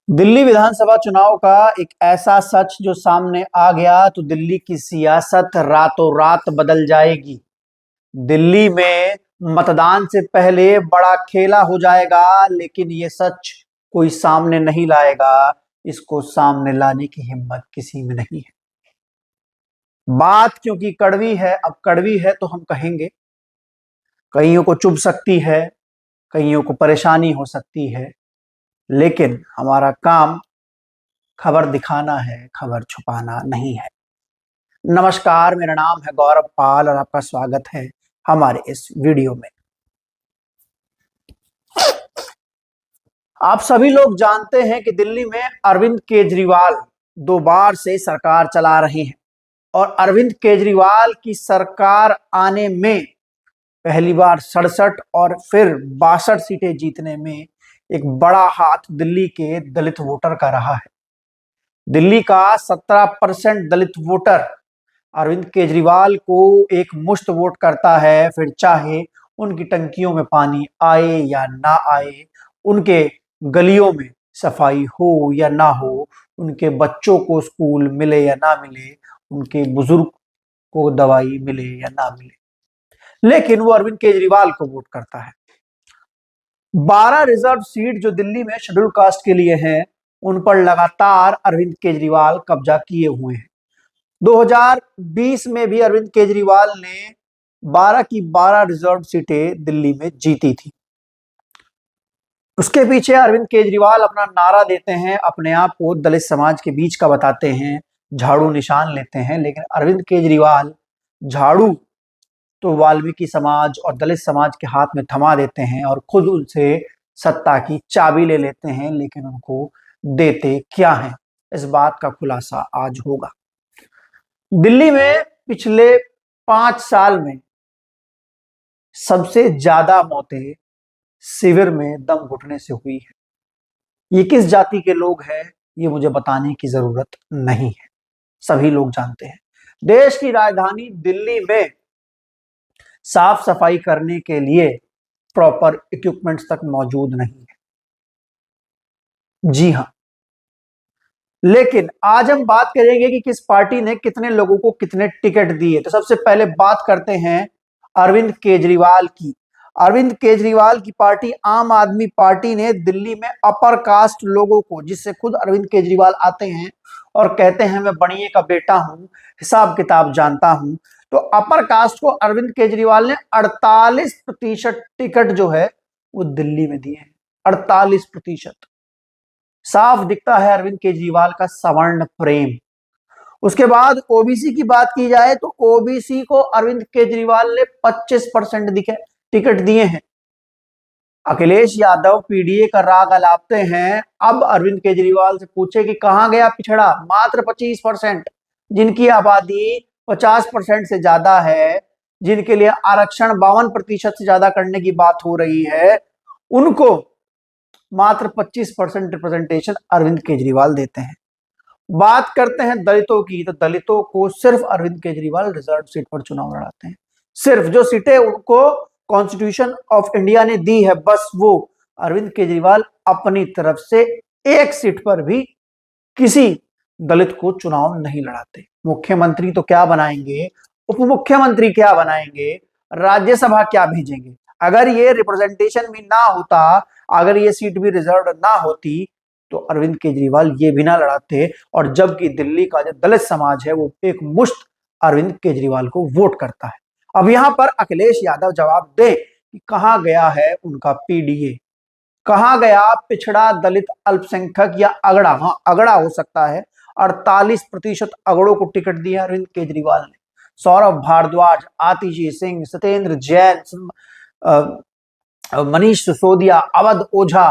दिल्ली विधानसभा चुनाव का एक ऐसा सच जो सामने आ गया तो दिल्ली की सियासत रातों रात बदल जाएगी। दिल्ली में मतदान से पहले बड़ा खेला हो जाएगा, लेकिन ये सच कोई सामने नहीं लाएगा। इसको सामने लाने की हिम्मत किसी में नहीं है। बात क्योंकि कड़वी है, अब कड़वी है तो हम कहेंगे। कईयों को चुभ सकती है, कईयों को परेशानी हो सकती है, लेकिन हमारा काम खबर दिखाना है, खबर छुपाना नहीं है। नमस्कार, मेरा नाम है गौरव पाल और आपका स्वागत है हमारे इस वीडियो में। आप सभी लोग जानते हैं कि दिल्ली में अरविंद केजरीवाल 2 बार से सरकार चला रहे हैं और अरविंद केजरीवाल की सरकार आने में पहली बार 67 और फिर 62 सीटें जीतने में एक बड़ा हाथ दिल्ली के दलित वोटर का रहा है। दिल्ली का 17% दलित वोटर अरविंद केजरीवाल को एक मुश्त वोट करता है, फिर चाहे उनकी टंकियों में पानी आए या ना आए, उनके गलियों में सफाई हो या ना हो, उनके बच्चों को स्कूल मिले या ना मिले, उनके बुजुर्ग को दवाई मिले या ना मिले, लेकिन वो अरविंद केजरीवाल को वोट करता है। 12 रिजर्व सीट जो दिल्ली में शेड्यूल कास्ट के लिए हैं, उन पर लगातार अरविंद केजरीवाल कब्जा किए हुए हैं। 2020 में भी अरविंद केजरीवाल ने 12 की 12 रिजर्व सीटें दिल्ली में जीती थी। उसके पीछे अरविंद केजरीवाल अपना नारा देते हैं, अपने आप को दलित समाज के बीच का बताते हैं, झाड़ू निशान लेते हैं, लेकिन अरविंद केजरीवाल झाड़ू तो वाल्मीकि समाज और दलित समाज के हाथ में थमा देते हैं और खुद उनसे सत्ता की चाबी ले लेते हैं, लेकिन उनको देते क्या हैं, इस बात का खुलासा आज होगा। दिल्ली में पिछले 5 साल में सबसे ज्यादा मौतें शिविर में दम घुटने से हुई है। ये किस जाति के लोग हैं, ये मुझे बताने की जरूरत नहीं है, सभी लोग जानते हैं। देश की राजधानी दिल्ली में साफ सफाई करने के लिए प्रॉपर इक्विपमेंट्स तक मौजूद नहीं है। जी हां, लेकिन आज हम बात करेंगे कि किस पार्टी ने कितने लोगों को कितने टिकट दिए। तो सबसे पहले बात करते हैं अरविंद केजरीवाल की। अरविंद केजरीवाल की पार्टी आम आदमी पार्टी ने दिल्ली में अपर कास्ट लोगों को, जिससे खुद अरविंद केजरीवाल आते हैं और कहते हैं मैं बड़िए का बेटा हूं, हिसाब किताब जानता हूं, तो अपर कास्ट को अरविंद केजरीवाल ने 48% टिकट जो है वो दिल्ली में दिए हैं। 48%। साफ दिखता है अरविंद केजरीवाल का सवर्ण प्रेम। उसके बाद ओबीसी की बात की जाए तो ओबीसी को अरविंद केजरीवाल ने 25% टिकट दिए हैं। अखिलेश यादव पीडीए का राग अलापते हैं, अब अरविंद केजरीवाल से पूछे कि कहां गया पिछड़ा। मात्र 25%, जिनकी आबादी 50% से ज्यादा है, जिनके लिए आरक्षण 52% से ज्यादा करने की बात हो रही है, उनको मात्र 25% रिप्रेजेंटेशन अरविंद केजरीवाल देते हैं। बात करते हैं दलितों की, तो दलितों को सिर्फ अरविंद केजरीवाल रिजर्व सीट पर चुनाव लड़ाते हैं। सिर्फ जो सीटें उनको कॉन्स्टिट्यूशन ऑफ इंडिया ने दी है, बस वो अरविंद केजरीवाल अपनी तरफ से एक सीट पर भी किसी दलित को चुनाव नहीं लड़ाते। मुख्यमंत्री तो क्या बनाएंगे, उप मुख्यमंत्री क्या बनाएंगे, राज्यसभा क्या भेजेंगे। अगर ये रिप्रेजेंटेशन भी ना होता, अगर ये सीट भी रिजर्व ना होती, तो अरविंद केजरीवाल ये भी ना लड़ाते। और जबकि दिल्ली का जो दलित समाज है वो एक मुश्त अरविंद केजरीवाल को वोट करता है। अब यहां पर अखिलेश यादव जवाब दे कि कहां गया है उनका पीडीए, कहां गया पिछड़ा दलित अल्पसंख्यक या अगड़ा। हाँ, अगड़ा हो सकता है। 48% अगड़ों को टिकट दिया अरविंद केजरीवाल ने। सौरभ भारद्वाज, आतिशी सिंह, सत्येंद्र जैन, मनीष सिसोदिया, अवध ओझा,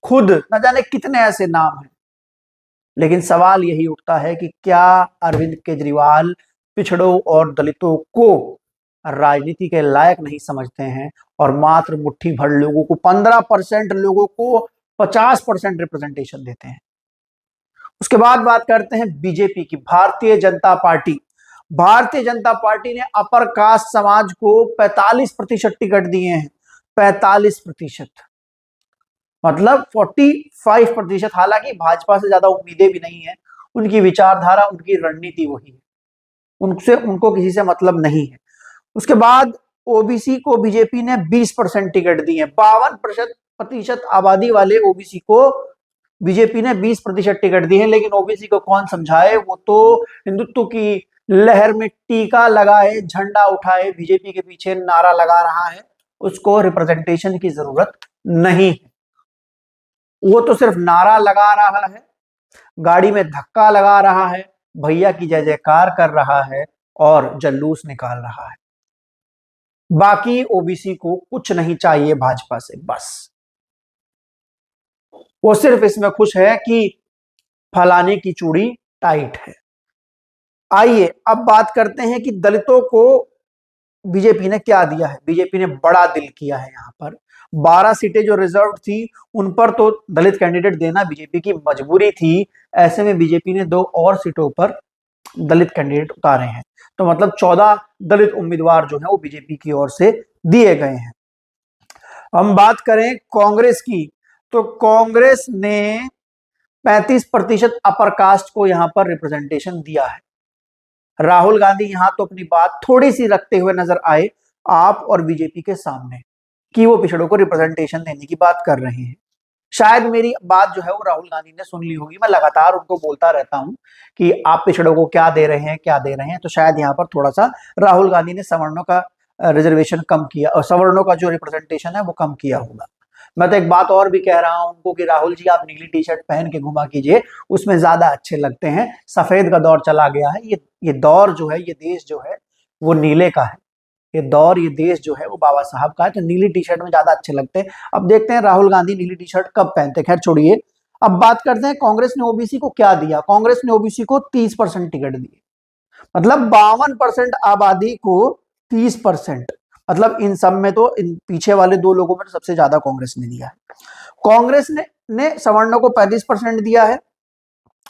खुद न जाने कितने ऐसे नाम हैं। लेकिन सवाल यही उठता है कि क्या अरविंद केजरीवाल पिछड़ों और दलितों को राजनीति के लायक नहीं समझते हैं और मात्र मुट्ठी भर लोगों को, 15% लोगों को 50% रिप्रेजेंटेशन देते हैं। उसके बाद बात करते हैं बीजेपी की, भारतीय जनता पार्टी। भारतीय जनता पार्टी ने अपर कास्ट समाज को 45% टिकट दिए हैं। 45%। मतलब 45%। हालांकि भाजपा से ज्यादा उम्मीदें भी नहीं है, उनकी विचारधारा, उनकी रणनीति वही है, उनसे उनको किसी से मतलब नहीं है। उसके बाद ओबीसी को बीजेपी ने 20% टिकट दी है। 52% आबादी वाले ओबीसी को बीजेपी ने 20% टिकट दी है। लेकिन ओबीसी को कौन समझाए, वो तो हिंदुत्व की लहर में टीका लगाए, झंडा उठाए, बीजेपी के पीछे नारा लगा रहा है। उसको रिप्रेजेंटेशन की जरूरत नहीं है, वो तो सिर्फ नारा लगा रहा है, गाड़ी में धक्का लगा रहा है, भैया की जय जयकार कर रहा है और जल्लूस निकाल रहा है। बाकी ओबीसी को कुछ नहीं चाहिए भाजपा से, बस वो सिर्फ इसमें खुश है कि फलाने की चूड़ी टाइट है। आइए अब बात करते हैं कि दलितों को बीजेपी ने क्या दिया है। बीजेपी ने बड़ा दिल किया है। यहाँ पर 12 सीटें जो रिजर्व थी, उन पर तो दलित कैंडिडेट देना बीजेपी की मजबूरी थी। ऐसे में बीजेपी ने 2 और सीटों पर दलित कैंडिडेट उतारे हैं। तो मतलब 14 दलित उम्मीदवार जो है वो बीजेपी की ओर से दिए गए हैं। हम बात करें कांग्रेस की, तो कांग्रेस ने 35% अपर कास्ट को यहां पर रिप्रेजेंटेशन दिया है। राहुल गांधी यहां तो अपनी बात थोड़ी सी रखते हुए नजर आए आप और बीजेपी के सामने, कि वो पिछड़ों को रिप्रेजेंटेशन देने की बात कर रहे हैं। शायद मेरी बात जो है वो राहुल गांधी ने सुन ली होगी। मैं लगातार उनको बोलता रहता हूं कि आप पिछड़ों को क्या दे रहे हैं, क्या दे रहे हैं। तो शायद यहाँ पर थोड़ा सा राहुल गांधी ने सवर्णों का रिजर्वेशन कम किया, और सवर्णों का जो रिप्रेजेंटेशन है वो कम किया होगा। मैं तो एक बात और भी कह रहा हूं उनको कि राहुल जी, आप नीली टी शर्ट पहन के घुमा कीजिए, उसमें ज्यादा अच्छे लगते हैं। सफेद का दौर चला गया है। ये दौर जो है, ये देश जो है वो नीले का है। ये देश जो है वो बाबा साहब का है। तो नीली टी शर्ट में ज्यादा अच्छे लगते हैं। अब देखते हैं राहुल गांधी नीली टी शर्ट कब पहनते हैं। खैर छोड़िए, अब बात करते हैं कांग्रेस ने ओबीसी को क्या दिया। कांग्रेस ने ओबीसी को 30% टिकट दिए। मतलब 52% आबादी को 30%। मतलब इन सब में तो, इन पीछे वाले 2 लोगों में सबसे ज्यादा कांग्रेस ने दिया है। कांग्रेस ने सवर्णों को 35% दिया है,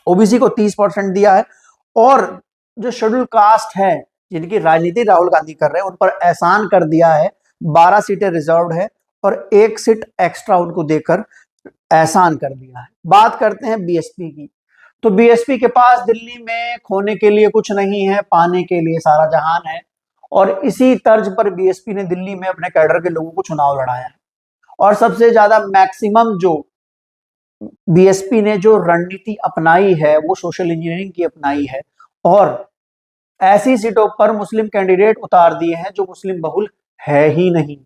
ओबीसी को 30% दिया है, और जो शेड्यूल कास्ट है जिनकी राजनीति राहुल गांधी कर रहे हैं, उन पर एहसान कर दिया है। 12 सीटें रिजर्व है और 1 सीट एक्स्ट्रा उनको देकर एहसान कर दिया है। बात करते हैं बीएसपी की, तो बीएसपी के पास दिल्ली में खोने के लिए कुछ नहीं है, पाने के लिए सारा जहान है। और इसी तर्ज पर बीएसपी ने दिल्ली में अपने कैडर के लोगों को चुनाव लड़ाया है। और सबसे ज्यादा मैक्सिमम जो बीएसपी ने जो रणनीति अपनाई है वो सोशल इंजीनियरिंग की अपनाई है, और ऐसी सीटों पर मुस्लिम कैंडिडेट उतार दिए हैं जो मुस्लिम बहुल है ही नहीं।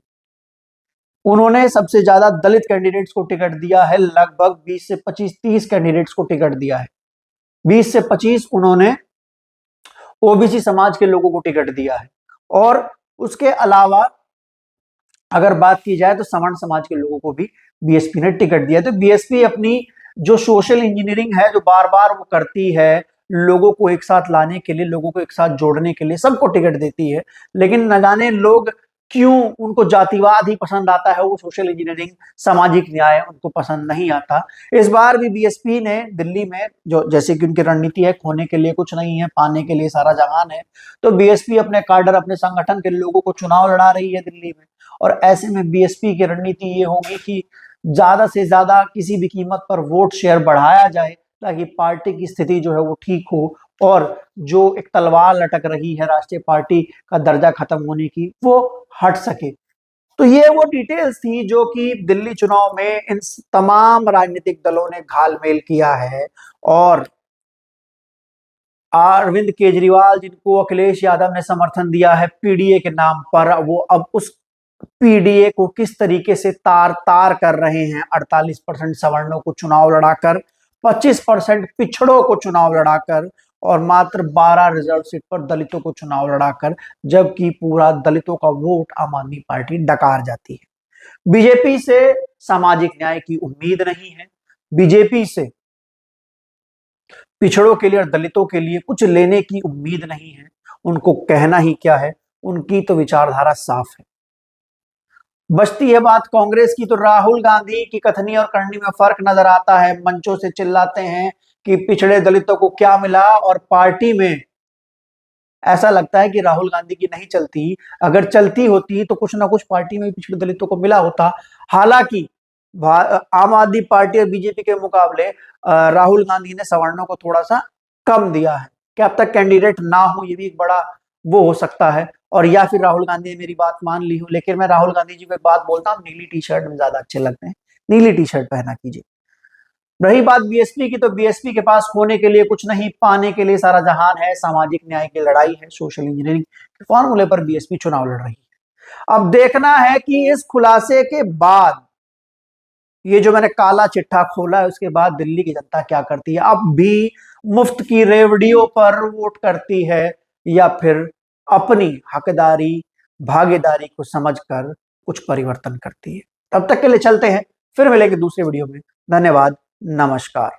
उन्होंने सबसे ज्यादा दलित कैंडिडेट्स को टिकट दिया है, लगभग 20 से 25, 30 कैंडिडेट्स को टिकट दिया है। 20 से 25 उन्होंने ओबीसी समाज के लोगों को टिकट दिया है। और उसके अलावा अगर बात की जाए तो सवर्ण समाज के लोगों को भी बीएसपी ने टिकट दिया। तो बीएसपी अपनी जो सोशल इंजीनियरिंग है, जो बार बार वो करती है, लोगों को एक साथ लाने के लिए, लोगों को एक साथ जोड़ने के लिए सबको टिकट देती है। लेकिन न जाने लोग क्यों, उनको जातिवाद ही पसंद आता है, वो सोशल इंजीनियरिंग, सामाजिक न्याय उनको पसंद नहीं आता। इस बार भी बीएसपी ने दिल्ली में, जो जैसे कि उनकी रणनीति है, खोने के लिए कुछ नहीं है, पाने के लिए सारा जहान है, तो बीएसपी अपने कार्डर, अपने संगठन के लोगों को चुनाव लड़ा रही है दिल्ली में। और ऐसे में बीएसपी की रणनीति ये होगी कि ज्यादा से ज्यादा किसी भी कीमत पर वोट शेयर बढ़ाया जाए, ताकि पार्टी की स्थिति जो है वो ठीक हो, और जो एक तलवार लटक रही है राष्ट्रीय पार्टी का दर्जा खत्म होने की, वो हट सके। तो ये वो डिटेल्स थी जो कि दिल्ली चुनाव में इन तमाम राजनीतिक दलों ने घालमेल किया है। और अरविंद केजरीवाल, जिनको अखिलेश यादव ने समर्थन दिया है पीडीए के नाम पर, वो अब उस पीडीए को किस तरीके से तार तार कर रहे हैं। 48% सवर्णों को चुनाव लड़ाकर, 25% पिछड़ों को चुनाव लड़ाकर, और मात्र 12 रिजर्व सीट पर दलितों को चुनाव लड़ाकर, जबकि पूरा दलितों का वोट आम आदमी पार्टी डकार जाती है। बीजेपी से सामाजिक न्याय की उम्मीद नहीं है, बीजेपी से पिछड़ों के लिए और दलितों के लिए कुछ लेने की उम्मीद नहीं है। उनको कहना ही क्या है, उनकी तो विचारधारा साफ है। बचती है बात कांग्रेस की, तो राहुल गांधी की कथनी और करनी में फर्क नजर आता है। मंचों से चिल्लाते हैं कि पिछड़े दलितों को क्या मिला, और पार्टी में ऐसा लगता है कि राहुल गांधी की नहीं चलती। अगर चलती होती तो कुछ ना कुछ पार्टी में पिछड़े दलितों को मिला होता। हालांकि आम आदमी पार्टी और बीजेपी के मुकाबले राहुल गांधी ने सवर्णों को थोड़ा सा कम दिया है। क्या अब तक कैंडिडेट ना हो, ये भी एक बड़ा वो हो सकता है, और या फिर राहुल गांधी ने मेरी बात मान ली हो। लेकिन मैं राहुल गांधी जी को एक बात बोलता हूँ, नीली टी शर्ट में ज्यादा अच्छे लगते हैं, नीली टी शर्ट पहना कीजिए। रही बात बीएसपी की, तो बीएसपी के पास खोने के लिए कुछ नहीं, पाने के लिए सारा जहान है। सामाजिक न्याय की लड़ाई है, सोशल इंजीनियरिंग के फॉर्मूले पर बीएसपी चुनाव लड़ रही है। अब देखना है कि इस खुलासे के बाद, ये जो मैंने काला चिट्ठा खोला है, उसके बाद दिल्ली की जनता क्या करती है। अब भी मुफ्त की रेवड़ियों पर वोट करती है, या फिर अपनी हकदारी भागीदारी को समझकर कुछ परिवर्तन करती है। तब तक के लिए चलते हैं, फिर मिलेंगे दूसरे वीडियो में। धन्यवाद, नमस्कार।